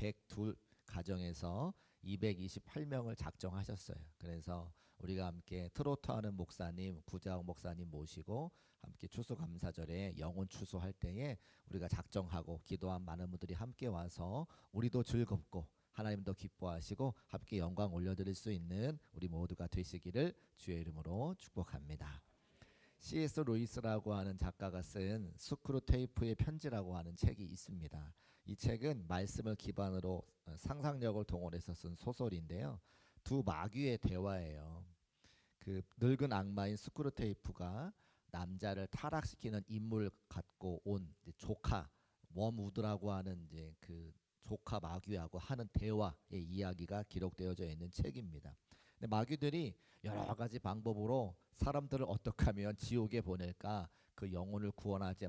102 가정에서 228명을 작정하셨어요. 그래서 우리가 함께 트로트하는 목사님, 구자욱 목사님 모시고 함께 추수감사절에 영혼 추수할 때에 우리가 작정하고 기도한 많은 분들이 함께 와서 우리도 즐겁고 하나님도 기뻐하시고 함께 영광 올려드릴 수 있는 우리 모두가 되시기를 주의 이름으로 축복합니다. C.S. 루이스라고 하는 작가가 쓴 스크루테이프의 편지라고 하는 책이 있습니다. 이 책은 말씀을 기반으로 상상력을 동원해서 쓴 소설인데요. 두 마귀의 대화예요. 그 늙은 악마인 스크루테이프가 남자를 타락시키는 인물 갖고 온 조카 웜우드라고 하는 이제 그 조카 마귀하고 하는 대화의 이야기가 기록되어져 있는 책입니다. 근데 마귀들이 여러 가지 방법으로 사람들을 어떻게 하면 지옥에 보낼까, 그 영혼을 구원하지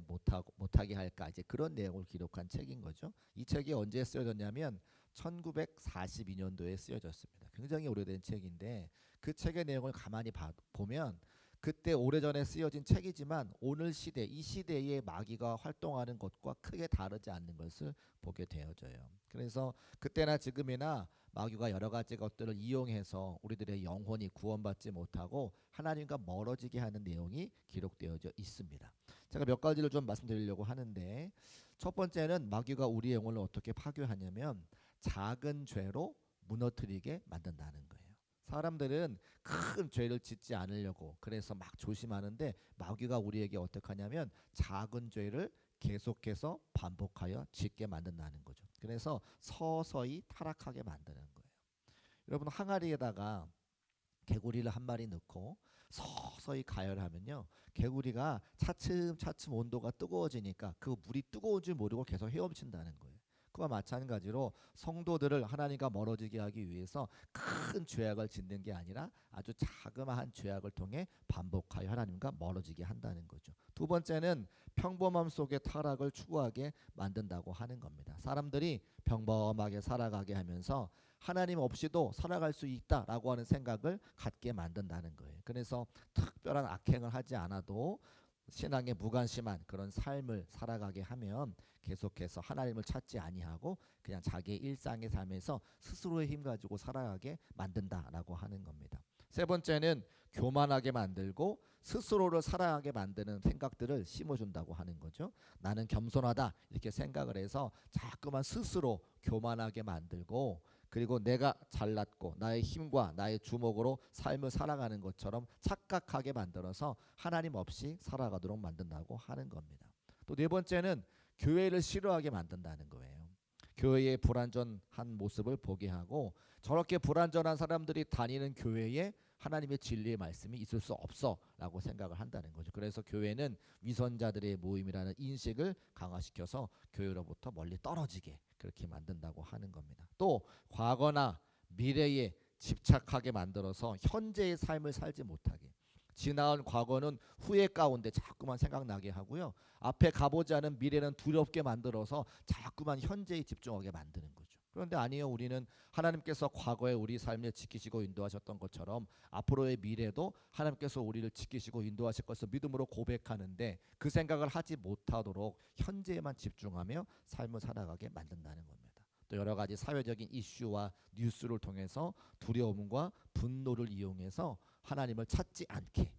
못하게 할까, 이제 그런 내용을 기록한 책인 거죠. 이 책이 언제 쓰여졌냐면 1942년도에 쓰여졌습니다. 굉장히 오래된 책인데 그 책의 내용을 가만히 보면 그때 오래전에 쓰여진 책이지만 오늘 시대, 이 시대의 마귀가 활동하는 것과 크게 다르지 않는 것을 보게 되어져요. 그래서 그때나 지금이나 마귀가 여러 가지 것들을 이용해서 우리들의 영혼이 구원받지 못하고 하나님과 멀어지게 하는 내용이 기록되어져 있습니다. 제가 몇 가지를 좀 말씀드리려고 하는데, 첫 번째는 마귀가 우리의 영혼을 어떻게 파괴하냐면 작은 죄로 무너뜨리게 만든다는 거예요. 사람들은 큰 죄를 짓지 않으려고 그래서 막 조심하는데 마귀가 우리에게 어떻게 하냐면 작은 죄를 계속해서 반복하여 짓게 만든다는 거죠. 그래서 서서히 타락하게 만드는 거예요. 여러분, 항아리에다가 개구리를 한 마리 넣고 서서히 가열하면요, 개구리가 차츰차츰 온도가 뜨거워지니까 그 물이 뜨거운 줄 모르고 계속 헤엄친다는 거예요. 그와 마찬가지로 성도들을 하나님과 멀어지게 하기 위해서 큰 죄악을 짓는 게 아니라 아주 자그마한 죄악을 통해 반복하여 하나님과 멀어지게 한다는 거죠. 두 번째는 평범함 속의 타락을 추구하게 만든다고 하는 겁니다. 사람들이 평범하게 살아가게 하면서 하나님 없이도 살아갈 수 있다라고 하는 생각을 갖게 만든다는 거예요. 그래서 특별한 악행을 하지 않아도 신앙에 무관심한 그런 삶을 살아가게 하면 계속해서 하나님을 찾지 아니하고 그냥 자기의 일상의 삶에서 스스로의 힘 가지고 살아가게 만든다라고 하는 겁니다. 세 번째는 교만하게 만들고 스스로를 사랑하게 만드는 생각들을 심어준다고 하는 거죠. 나는 겸손하다 이렇게 생각을 해서 자꾸만 스스로 교만하게 만들고, 그리고 내가 잘났고 나의 힘과 나의 주먹으로 삶을 살아가는 것처럼 착각하게 만들어서 하나님 없이 살아가도록 만든다고 하는 겁니다. 또 네 번째는 교회를 싫어하게 만든다는 거예요. 교회의 불완전한 모습을 보게 하고, 저렇게 불완전한 사람들이 다니는 교회에 하나님의 진리의 말씀이 있을 수 없어 라고 생각을 한다는 거죠. 그래서 교회는 위선자들의 모임이라는 인식을 강화시켜서 교회로부터 멀리 떨어지게 그렇게 만든다고 하는 겁니다. 또 과거나 미래에 집착하게 만들어서 현재의 삶을 살지 못하게, 지나온 과거는 후회 가운데 자꾸만 생각나게 하고요, 앞에 가보지 않은 미래는 두렵게 만들어서 자꾸만 현재에 집중하게 만드는 거죠. 그런데 아니요, 우리는 하나님께서 과거에 우리 삶을 지키시고 인도하셨던 것처럼 앞으로의 미래도 하나님께서 우리를 지키시고 인도하실 것을 믿음으로 고백하는데, 그 생각을 하지 못하도록 현재에만 집중하며 삶을 살아가게 만든다는 겁니다. 또 여러 가지 사회적인 이슈와 뉴스를 통해서 두려움과 분노를 이용해서 하나님을 찾지 않게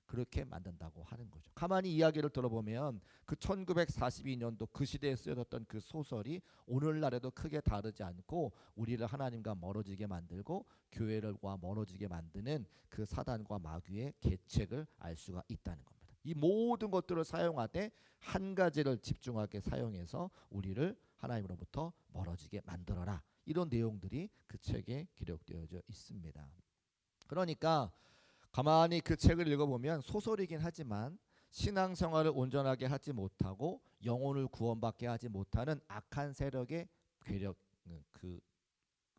그렇게 만든다고 하는 거죠. 가만히 이야기를 들어보면 그 1942년도 그 시대에 쓰여졌던 그 소설이 오늘날에도 크게 다르지 않고 우리를 하나님과 멀어지게 만들고 교회를과 멀어지게 만드는 그 사단과 마귀의 계책을 알 수가 있다는 겁니다. 이 모든 것들을 사용하되 한 가지를 집중하게 사용해서 우리를 하나님으로부터 멀어지게 만들어라, 이런 내용들이 그 책에 기록되어져 있습니다. 그러니까 가만히 그 책을 읽어보면 소설이긴 하지만 신앙생활을 온전하게 하지 못하고 영혼을 구원받게 하지 못하는 악한 세력의 괴력, 그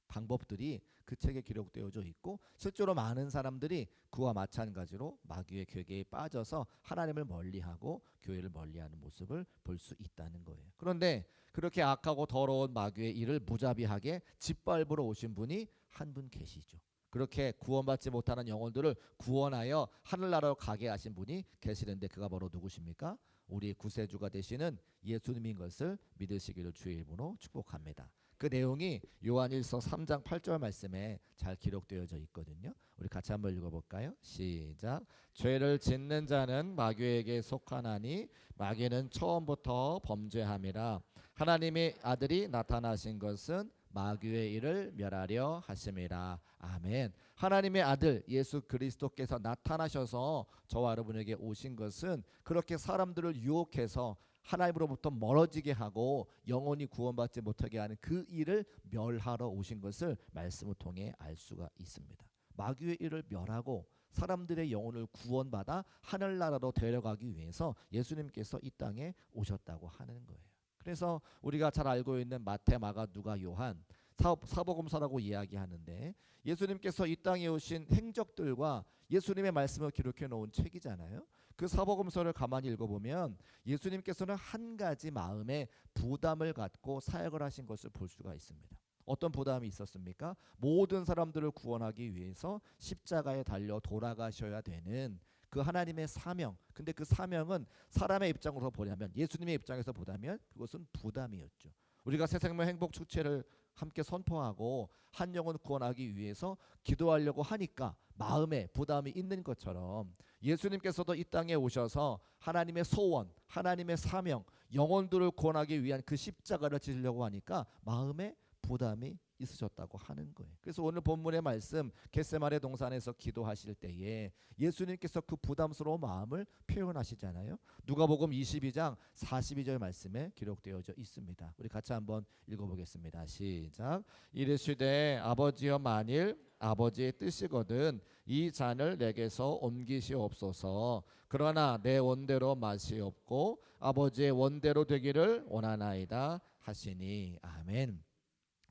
방법들이 그 책에 기록되어져 있고, 실제로 많은 사람들이 그와 마찬가지로 마귀의 괴계에 빠져서 하나님을 멀리하고 교회를 멀리하는 모습을 볼 수 있다는 거예요. 그런데 그렇게 악하고 더러운 마귀의 일을 무자비하게 짓밟으러 오신 분이 한 분 계시죠. 그렇게 구원받지 못하는 영혼들을 구원하여 하늘나라로 가게 하신 분이 계시는데, 그가 바로 누구십니까? 우리 구세주가 되시는 예수님인 것을 믿으시기를 주의 이름으로 축복합니다. 그 내용이 요한일서 3장 8절 말씀에 잘 기록되어져 있거든요. 우리 같이 한번 읽어볼까요? 시작. 죄를 짓는 자는 마귀에게 속하나니 마귀는 처음부터 범죄함이라. 하나님의 아들이 나타나신 것은 마귀의 일을 멸하려 하심이라. 아멘. 하나님의 아들 예수 그리스도께서 나타나셔서 저와 여러분에게 오신 것은 그렇게 사람들을 유혹해서 하나님으로부터 멀어지게 하고 영원히 구원받지 못하게 하는 그 일을 멸하러 오신 것을 말씀을 통해 알 수가 있습니다. 마귀의 일을 멸하고 사람들의 영혼을 구원받아 하늘나라로 데려가기 위해서 예수님께서 이 땅에 오셨다고 하는 거예요. 그래서 우리가 잘 알고 있는 마태, 마가, 누가, 요한 사복음서라고 이야기하는데 예수님께서 이 땅에 오신 행적들과 예수님의 말씀을 기록해 놓은 책이잖아요. 그 사복음서를 가만히 읽어보면 예수님께서는 한 가지 마음에 부담을 갖고 사역을 하신 것을 볼 수가 있습니다. 어떤 부담이 있었습니까? 모든 사람들을 구원하기 위해서 십자가에 달려 돌아가셔야 되는 그 하나님의 사명. 근데 그 사명은 사람의 입장으로 보자면, 예수님의 입장에서 보자면 그것은 부담이었죠. 우리가 새생명 행복 축제를 함께 선포하고 한 영혼 구원하기 위해서 기도하려고 하니까 마음에 부담이 있는 것처럼 예수님께서도 이 땅에 오셔서 하나님의 소원, 하나님의 사명, 영혼들을 구원하기 위한 그 십자가를 지시려고 하니까 마음에 부담이 있으셨다고 하는 거예요. 그래서 오늘 본문의 말씀 겟세마네 동산에서 기도하실 때에 예수님께서 그 부담스러운 마음을 표현하시잖아요. 누가복음 22장 42절 말씀에 기록되어져 있습니다. 우리 같이 한번 읽어보겠습니다. 시작. 이르시되 아버지여 만일 아버지의 뜻이거든 이 잔을 내게서 옮기시옵소서. 그러나 내 원대로 마시옵고 아버지의 원대로 되기를 원하나이다 하시니. 아멘.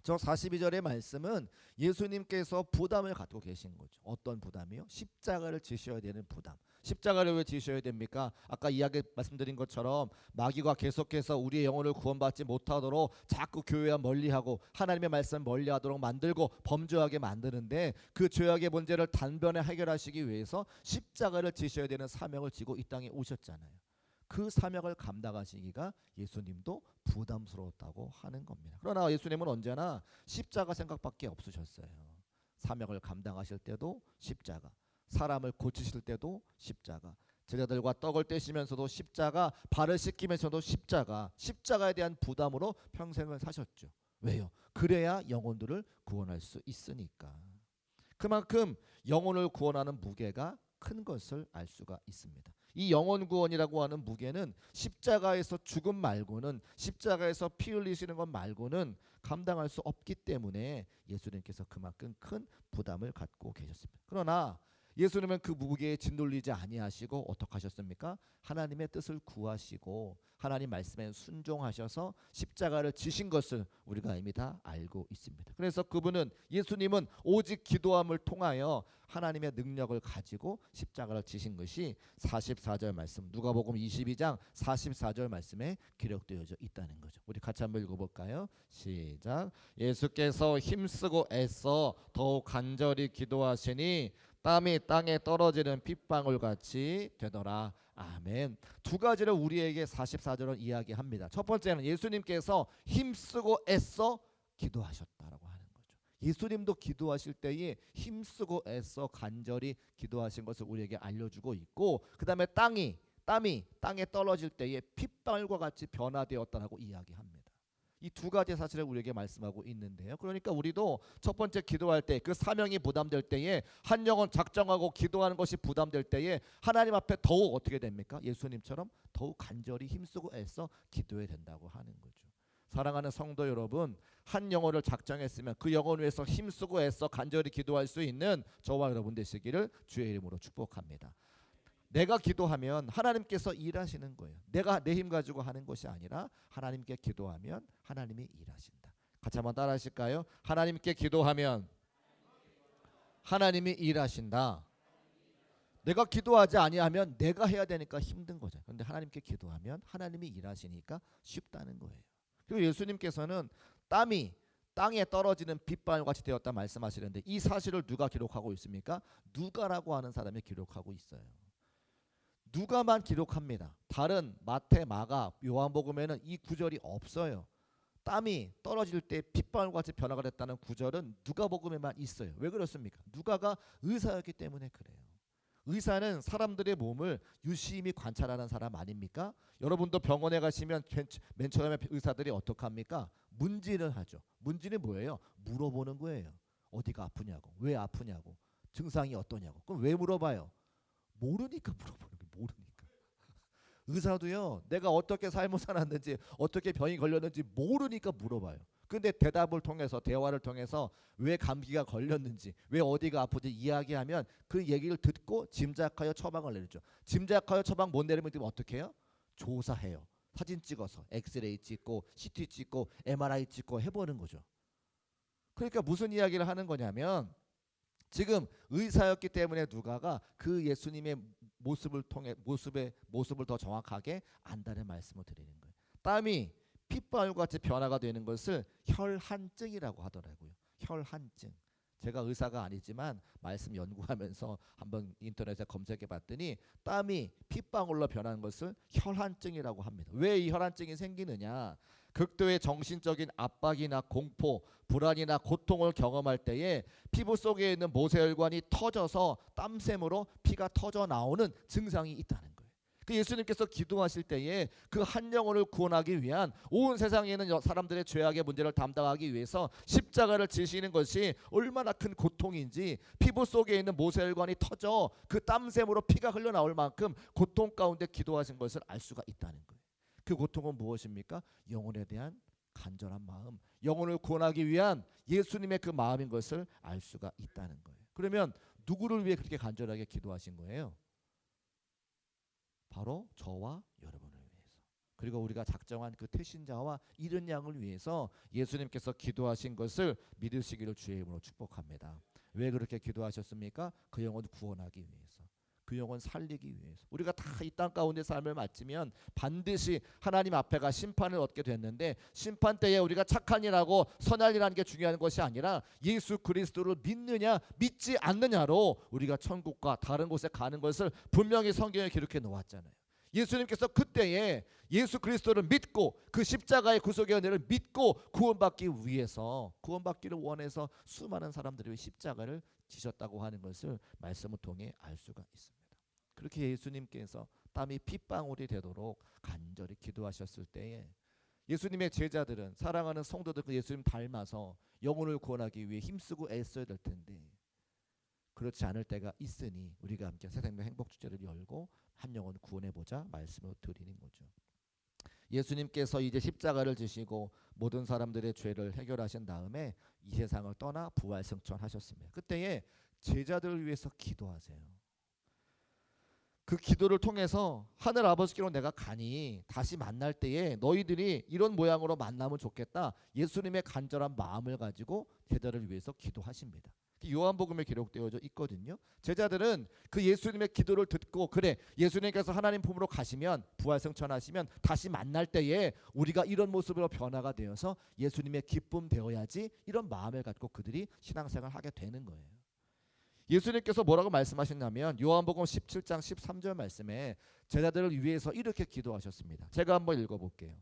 저 42절의 말씀은 예수님께서 부담을 갖고 계신 거죠. 어떤 부담이요? 십자가를 지셔야 되는 부담. 십자가를 왜 지셔야 됩니까? 아까 이야기 말씀드린 것처럼 마귀가 계속해서 우리의 영혼을 구원받지 못하도록 자꾸 교회와 멀리하고 하나님의 말씀 멀리하도록 만들고 범죄하게 만드는데 그 죄악의 문제를 단번에 해결하시기 위해서 십자가를 지셔야 되는 사명을 지고 이 땅에 오셨잖아요. 그 사명을 감당하시기가 예수님도 부담스러웠다고 하는 겁니다. 그러나 예수님은 언제나 십자가 생각밖에 없으셨어요. 사명을 감당하실 때도 십자가, 사람을 고치실 때도 십자가, 제자들과 떡을 떼시면서도 십자가, 발을 씻기면서도 십자가, 십자가에 대한 부담으로 평생을 사셨죠. 왜요? 그래야 영혼들을 구원할 수 있으니까. 그만큼 영혼을 구원하는 무게가 큰 것을 알 수가 있습니다. 이 영혼 구원이라고 하는 무게는 십자가에서 죽음 말고는, 십자가에서 피 흘리시는 것 말고는 감당할 수 없기 때문에 예수님께서 그만큼 큰 부담을 갖고 계셨습니다. 그러나 예수님은 그 무게에 짓눌리지 아니하시고 어떻게 하셨습니까? 하나님의 뜻을 구하시고 하나님 말씀에 순종하셔서 십자가를 지신 것을 우리가 이미 다 알고 있습니다. 그래서 그분은, 예수님은 오직 기도함을 통하여 하나님의 능력을 가지고 십자가를 지신 것이 44절 말씀, 누가복음 22장 44절 말씀에 기록되어져 있다는 거죠. 우리 같이 한번 읽어볼까요? 시작. 예수께서 힘쓰고 애써 더욱 간절히 기도하시니 땀이 땅에 떨어지는 핏방울 같이 되더라. 아멘. 두 가지를 우리에게 44절은 이야기합니다. 첫 번째는 예수님께서 힘쓰고 애써 기도하셨다라고 하는 거죠. 예수님도 기도하실 때에 힘쓰고 애써 간절히 기도하신 것을 우리에게 알려주고 있고, 그 다음에 땀이 땅에 떨어질 때에 핏방울과 같이 변화되었다라고 이야기합니다. 이 두 가지 사실을 우리에게 말씀하고 있는데요. 그러니까 우리도 첫 번째 기도할 때, 그 사명이 부담될 때에, 한 영혼 작정하고 기도하는 것이 부담될 때에 하나님 앞에 더욱 어떻게 됩니까? 예수님처럼 더욱 간절히 힘쓰고 애써 기도해야 된다고 하는 거죠. 사랑하는 성도 여러분, 한 영혼을 작정했으면 그 영혼 위해서 힘쓰고 애써 간절히 기도할 수 있는 저와 여러분 되시기를 주의 이름으로 축복합니다. 내가 기도하면 하나님께서 일하시는 거예요. 내가 내 힘 가지고 하는 것이 아니라 하나님께 기도하면 하나님이 일하신다. 같이 한번 따라 하실까요? 하나님께 기도하면 하나님이 일하신다. 내가 기도하지 아니하면 내가 해야 되니까 힘든 거죠. 그런데 하나님께 기도하면 하나님이 일하시니까 쉽다는 거예요. 그리고 예수님께서는 땀이 땅에 떨어지는 빗방울같이 되었다 말씀하시는데, 이 사실을 누가 기록하고 있습니까? 누가라고 하는 사람이 기록하고 있어요. 누가만 기록합니다. 다른 마태, 마가, 요한복음에는 이 구절이 없어요. 땀이 떨어질 때 핏방울과 같이 변화가 됐다는 구절은 누가복음에만 있어요. 왜 그렇습니까? 누가가 의사였기 때문에 그래요. 의사는 사람들의 몸을 유심히 관찰하는 사람 아닙니까? 여러분도 병원에 가시면 맨 처음에 의사들이 어떻게 합니까? 문진을 하죠. 문진이 뭐예요? 물어보는 거예요. 어디가 아프냐고, 왜 아프냐고, 증상이 어떠냐고. 그럼 왜 물어봐요? 모르니까 물어보는 거예요. 모르니까. 의사도요, 내가 어떻게 삶을 살았는지, 어떻게 병이 걸렸는지 모르니까 물어봐요. 근데 대답을 통해서, 대화를 통해서 왜 감기가 걸렸는지, 왜 어디가 아프지 이야기하면 그 얘기를 듣고 짐작하여 처방을 내리죠. 짐작하여 처방 못 내리면 어떻게 해요? 조사해요. 사진 찍어서 엑스레이 찍고 CT 찍고 MRI 찍고 해보는 거죠. 그러니까 무슨 이야기를 하는 거냐면, 지금 의사였기 때문에 누가가 그 예수님의 모습을 통해 모습을 더 정확하게 안다는 말씀을 드리는 거예요. 땀이 핏방울과 같이 변화가 되는 것을 혈한증이라고 하더라고요. 혈한증. 제가 의사가 아니지만 말씀 연구하면서 한번 인터넷에 검색해 봤더니 땀이 핏방울로 변하는 것을 혈한증이라고 합니다. 왜 이 혈한증이 생기느냐? 극도의 정신적인 압박이나 공포, 불안이나 고통을 경험할 때에 피부 속에 있는 모세혈관이 터져서 땀샘으로 피가 터져 나오는 증상이 있다는 거예요. 그 예수님께서 기도하실 때에 그 한 영혼을 구원하기 위한 온 세상에 있는 사람들의 죄악의 문제를 담당하기 위해서 십자가를 지시는 것이 얼마나 큰 고통인지, 피부 속에 있는 모세혈관이 터져 그 땀샘으로 피가 흘러나올 만큼 고통 가운데 기도하신 것을 알 수가 있다는 거예요. 그 고통은 무엇입니까? 영혼에 대한 간절한 마음, 영혼을 구원하기 위한 예수님의 그 마음인 것을 알 수가 있다는 거예요. 그러면 누구를 위해 그렇게 간절하게 기도하신 거예요? 바로 저와 여러분을 위해서, 그리고 우리가 작정한 그 태신자와 이른 양을 위해서 예수님께서 기도하신 것을 믿으시기를 주의 이름으로 축복합니다. 왜 그렇게 기도하셨습니까? 그 영혼 구원하기 위해서, 그 영혼 살리기 위해서. 우리가 다 이 땅 가운데 삶을 마치면 반드시 하나님 앞에 가 심판을 얻게 됐는데, 심판 때에 우리가 착한 일하고 선한 일하는 게 중요한 것이 아니라 예수 그리스도를 믿느냐 믿지 않느냐로 우리가 천국과 다른 곳에 가는 것을 분명히 성경에 기록해 놓았잖아요. 예수님께서 그때에 예수 그리스도를 믿고 그 십자가의 구속의 은혜를 믿고 구원받기 위해서, 구원받기를 원해서 수많은 사람들이 십자가를 지셨다고 하는 것을 말씀을 통해 알 수가 있습니다. 그렇게 예수님께서 땀이 핏방울이 되도록 간절히 기도하셨을 때에 예수님의 제자들은, 사랑하는 성도들, 그 예수님 닮아서 영혼을 구원하기 위해 힘쓰고 애써야 될 텐데 그렇지 않을 때가 있으니 우리가 함께 새생명 행복주제를 열고 한 영혼 구원해보자 말씀을 드리는 거죠. 예수님께서 이제 십자가를 지시고 모든 사람들의 죄를 해결하신 다음에 이 세상을 떠나 부활승천하셨습니다. 그때에 제자들을 위해서 기도하세요. 그 기도를 통해서 하늘 아버지께로 내가 가니 다시 만날 때에 너희들이 이런 모양으로 만나면 좋겠다, 예수님의 간절한 마음을 가지고 제자를 위해서 기도하십니다. 요한복음에 기록되어져 있거든요. 제자들은 그 예수님의 기도를 듣고, 그래 예수님께서 하나님 품으로 가시면, 부활승천하시면 다시 만날 때에 우리가 이런 모습으로 변화가 되어서 예수님의 기쁨 되어야지, 이런 마음을 갖고 그들이 신앙생활을 하게 되는 거예요. 예수님께서 뭐라고 말씀하셨냐면 요한복음 17장 13절 말씀에 제자들을 위해서 이렇게 기도하셨습니다. 제가 한번 읽어볼게요.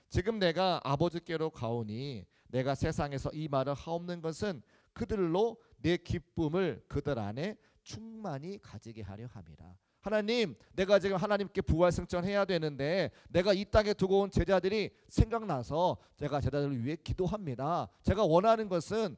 지금 내가 아버지께로 가오니 내가 세상에서 이 말을 하옵는 것은 그들로 내 기쁨을 그들 안에 충만히 가지게 하려 함이라. 하나님, 내가 지금 하나님께 부활승천해야 되는데 내가 이 땅에 두고 온 제자들이 생각나서 제가 제자들을 위해 기도합니다. 제가 원하는 것은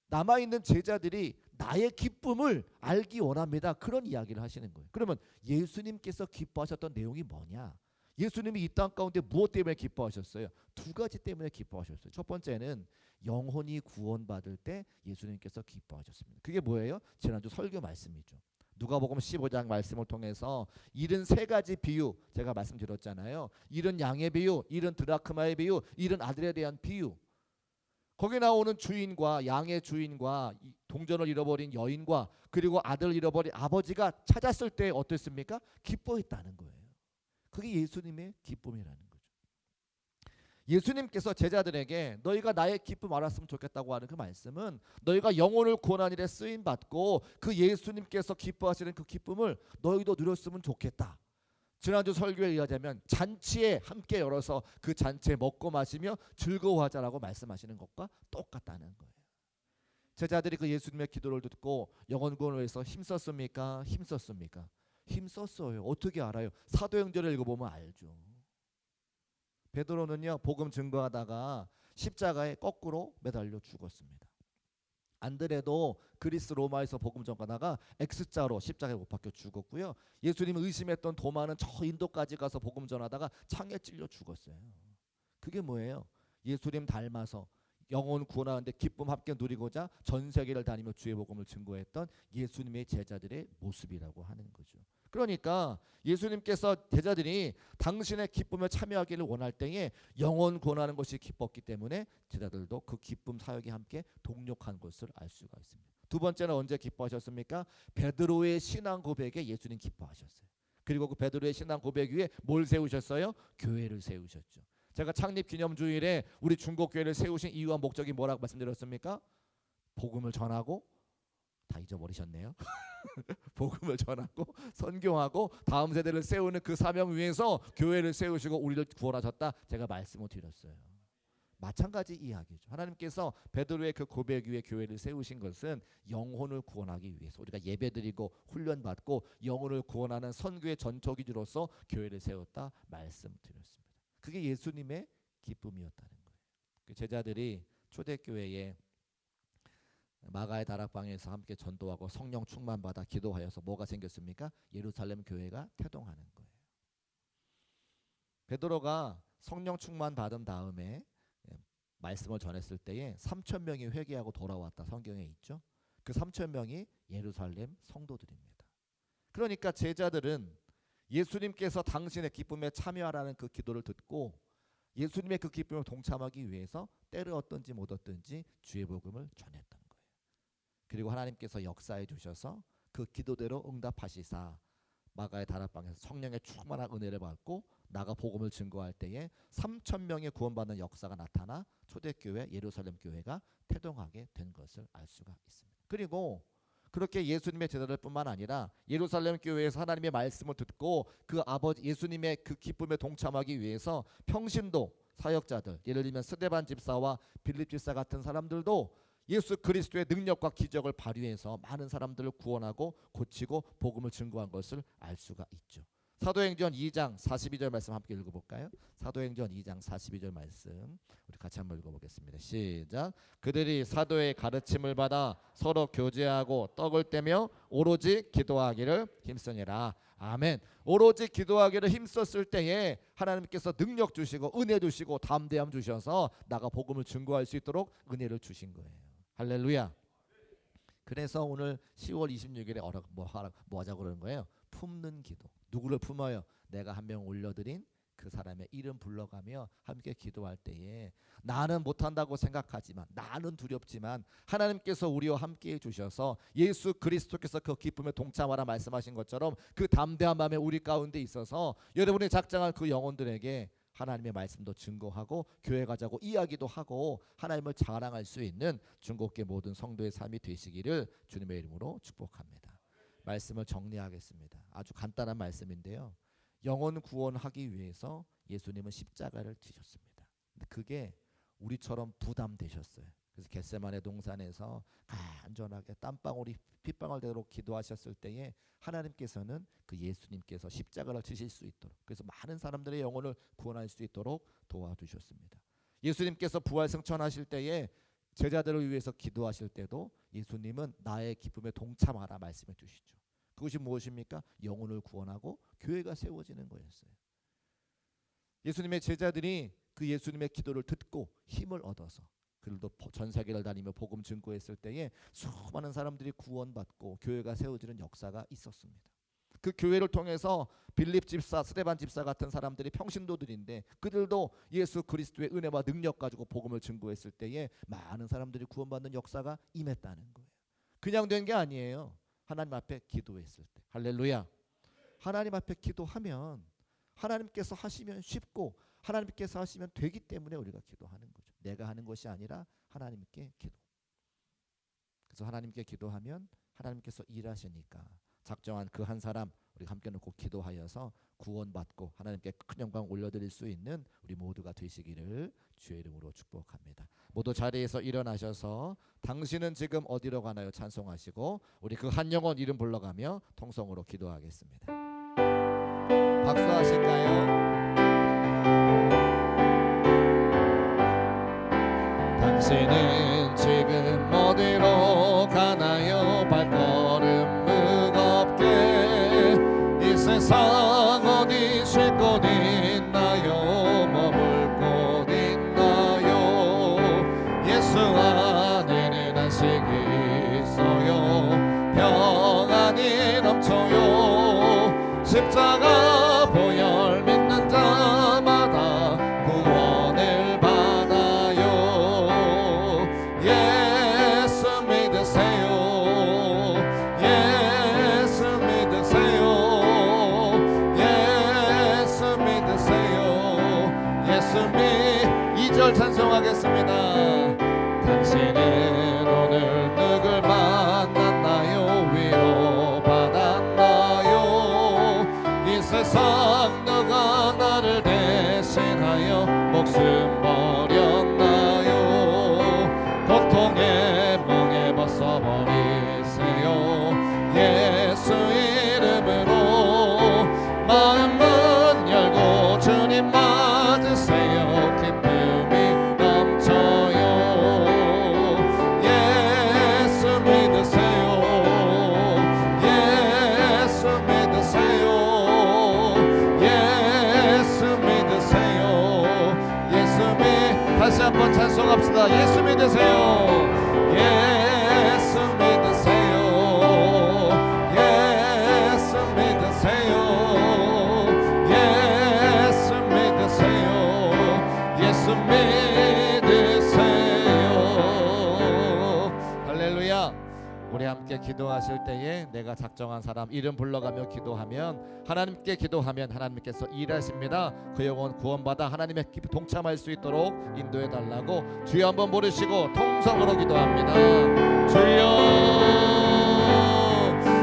남아있는 제자들이 나의 기쁨을 알기 원합니다. 그런 이야기를 하시는 거예요. 그러면 예수님께서 기뻐하셨던 내용이 뭐냐? 예수님이 이 땅 가운데 무엇 때문에 기뻐하셨어요? 두 가지 때문에 기뻐하셨어요. 첫 번째는 영혼이 구원받을 때 예수님께서 기뻐하셨습니다. 그게 뭐예요? 지난주 설교 말씀이죠. 누가복음 15장 말씀을 통해서 73가지 비유 제가 말씀드렸잖아요. 70양의 비유, 70드라크마의 비유, 70아들에 대한 비유. 거기 나오는 주인과 양의 주인과 동전을 잃어버린 여인과 그리고 아들을 잃어버린 아버지가 찾았을 때 어땠습니까? 기뻐했다는 거예요. 그게 예수님의 기쁨이라는 거죠. 예수님께서 제자들에게 너희가 나의 기쁨 알았으면 좋겠다고 하는 그 말씀은 너희가 영혼을 구원하는 일에 쓰임받고 그 예수님께서 기뻐하시는 그 기쁨을 너희도 누렸으면 좋겠다. 지난주 설교에 의하자면 잔치에 함께 열어서 그 잔치에 먹고 마시며 즐거워하자라고 말씀하시는 것과 똑같다는 거예요. 제자들이 그 예수님의 기도를 듣고 영혼 구원을 위해서 힘썼습니까? 힘썼습니까? 힘썼어요. 어떻게 알아요? 사도행전을 읽어보면 알죠. 베드로는요, 복음 증거하다가 십자가에 거꾸로 매달려 죽었습니다. 안드레도 그리스 로마에서 복음 전하다가 X자로 십자가에 못 박혀 죽었고요. 예수님을 의심했던 도마는 저 인도까지 가서 복음 전하다가 창에 찔려 죽었어요. 그게 뭐예요? 예수님 닮아서 영혼 구원하는데 기쁨 함께 누리고자 전 세계를 다니며 주의 복음을 증거했던 예수님의 제자들의 모습이라고 하는 거죠. 그러니까 예수님께서 제자들이 당신의 기쁨에 참여하기를 원할 때에 영혼 구원하는 것이 기뻤기 때문에 제자들도 그 기쁨 사역에 함께 동력한 것을 알 수가 있습니다. 두 번째는 언제 기뻐하셨습니까? 베드로의 신앙 고백에 예수님 기뻐하셨어요. 그리고 그 베드로의 신앙 고백 위에 뭘 세우셨어요? 교회를 세우셨죠. 제가 창립 기념주일에 우리 중국교회를 세우신 이유와 목적이 뭐라고 말씀드렸습니까? 복음을 전하고, 다 잊어버리셨네요. 복음을 전하고 선교하고 다음 세대를 세우는 그 사명 위에서 교회를 세우시고 우리를 구원하셨다, 제가 말씀을 드렸어요. 마찬가지 이야기죠. 하나님께서 베드로의 그 고백 위에 교회를 세우신 것은 영혼을 구원하기 위해서, 우리가 예배드리고 훈련받고 영혼을 구원하는 선교의 전초기지로서 교회를 세웠다 말씀드렸습니다. 그게 예수님의 기쁨이었다는 거예요. 그 제자들이 초대교회에 마가의 다락방에서 함께 전도하고 성령 충만받아 기도하여서 뭐가 생겼습니까? 예루살렘 교회가 태동하는 거예요. 베드로가 성령 충만받은 다음에 말씀을 전했을 때에 3천 명이 회개하고 돌아왔다, 성경에 있죠. 그 3천 명이 예루살렘 성도들입니다. 그러니까 제자들은 예수님께서 당신의 기쁨에 참여하라는 그 기도를 듣고 예수님의 그 기쁨에 동참하기 위해서 때를 얻든지 못 얻든지 주의 복음을 전했던 거예요. 그리고 하나님께서 역사해 주셔서 그 기도대로 응답하시사 마가의 다락방에서 성령의 충만한 은혜를 받고 나가 복음을 증거할 때에 3천 명의 구원받는 역사가 나타나 초대교회 예루살렘 교회가 태동하게 된 것을 알 수가 있습니다. 그리고 그렇게 예수님의 제자들뿐만 아니라 예루살렘 교회에서 하나님의 말씀을 듣고 그 아버지 예수님의 그 기쁨에 동참하기 위해서 평신도 사역자들, 예를 들면 스데반 집사와 빌립 집사 같은 사람들도 예수 그리스도의 능력과 기적을 발휘해서 많은 사람들을 구원하고 고치고 복음을 증거한 것을 알 수가 있죠. 사도행전 2장 42절 말씀 함께 읽어볼까요? 사도행전 2장 42절 말씀 우리 같이 한번 읽어보겠습니다. 시작. 그들이 사도의 가르침을 받아 서로 교제하고 떡을 떼며 오로지 기도하기를 힘쓰니라. 아멘. 오로지 기도하기를 힘썼을 때에 하나님께서 능력 주시고 은혜 주시고 담대함 주셔서 나가 복음을 증거할 수 있도록 은혜를 주신 거예요. 할렐루야. 그래서 오늘 10월 26일에 뭐 하자고 그러는 거예요? 품는 기도. 누구를 품어요? 내가 한 명 올려드린 그 사람의 이름 불러가며 함께 기도할 때에 나는 못한다고 생각하지만, 나는 두렵지만 하나님께서 우리와 함께 해주셔서 예수 그리스도께서 그 기쁨에 동참하라 말씀하신 것처럼 그 담대한 마음에 우리 가운데 있어서 여러분이 작정한 그 영혼들에게 하나님의 말씀도 증거하고 교회 가자고 이야기도 하고 하나님을 자랑할 수 있는 중국계 모든 성도의 삶이 되시기를 주님의 이름으로 축복합니다. 말씀을 정리하겠습니다. 아주 간단한 말씀인데요. 영혼 구원하기 위해서 예수님은 십자가를 지셨습니다. 근데 그게 우리처럼 부담되셨어요. 그래서 겟세마네 동산에서 간절하게 땀방울이 핏방울대로 기도하셨을 때에 하나님께서는 그 예수님께서 십자가를 지실 수 있도록, 그래서 많은 사람들의 영혼을 구원할 수 있도록 도와주셨습니다. 예수님께서 부활 승천하실 때에 제자들을 위해서 기도하실 때도 예수님은 나의 기쁨에 동참하라 말씀해 주시죠. 그것이 무엇입니까? 영혼을 구원하고 교회가 세워지는 거였어요. 예수님의 제자들이 그 예수님의 기도를 듣고 힘을 얻어서 그들도 전 세계를 다니며 복음 증거했을 때에 수많은 사람들이 구원받고 교회가 세워지는 역사가 있었습니다. 그 교회를 통해서 빌립 집사, 스데반 집사 같은 사람들이 평신도들인데 그들도 예수 그리스도의 은혜와 능력 가지고 복음을 증거했을 때에 많은 사람들이 구원받는 역사가 임했다는 거예요. 그냥 된 게 아니에요. 하나님 앞에 기도했을 때. 할렐루야. 하나님 앞에 기도하면 하나님께서 하시면 쉽고 하나님께서 하시면 되기 때문에 우리가 기도하는 거죠. 내가 하는 것이 아니라 하나님께 기도. 그래서 하나님께 기도하면 하나님께서 일하시니까 작정한 그 한 사람 우리 함께 놓고 기도하여서 구원받고 하나님께 큰 영광 올려드릴 수 있는 우리 모두가 되시기를 주의 이름으로 축복합니다. 모두 자리에서 일어나셔서 당신은 지금 어디로 가나요? 찬송하시고 우리 그 한 영혼 이름 불러가며 통성으로 기도하겠습니다. 박수하실까요? 당신은 지금 어디로 가나요? 발걸음 무겁게 이 세상 어디 쉴 곳 있나요? 머물 곳 있나요? 예수 안에는 안식이 있어요. 평안이 넘쳐요. 십자가 보혈 믿는 자마다 구원을 받아요. 예수 믿으세요. 예수 믿으세요. 예수 믿으세요. 예수 믿 2절 찬송하겠습니다. 당신은 오늘 누굴 만났나요? 위로 받았나요? 이 세상 누가 나를 대신하여 목숨 버렸나요? 고통의 멍에 벗어버리세요. 예수 이름으로 마음은 열고 주님 맞으세요. 기쁨이 넘쳐요. 예수 믿으세요. 예수 믿으세요. 예수 믿으세요. 예수 다시 한번 찬송합시다. 예수 믿으세요. 예수 믿으세요. 예수 믿으세요. 예수 믿으세요. 예수 믿으세요. 할렐루야. 우리 함께 기도하실 때에 내가 작정한 사람 이름 불러가며 기도하면 하나님께 기도하면 하나님께서 일하십니다. 그 영혼 구원받아 하나님의 깊이 동참할 수 있도록 인도해 달라고 주여 한번 부르시고 통성으로 기도합니다. 주여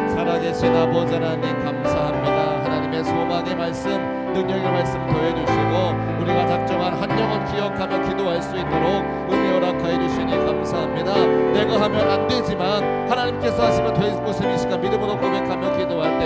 살아계신 아버지 하나님 감사합니다. 하나님의 소망의 말씀 능력의 말씀 더해주시고 우리가 작정한 한 영혼 기억하며 기도할 수 있도록 은혜 허락하여 주시니 감사합니다. 내가 하면 안 되지만 하나님께서 하시면 될 것을 이 시간 믿음으로 고백하며 기도할 때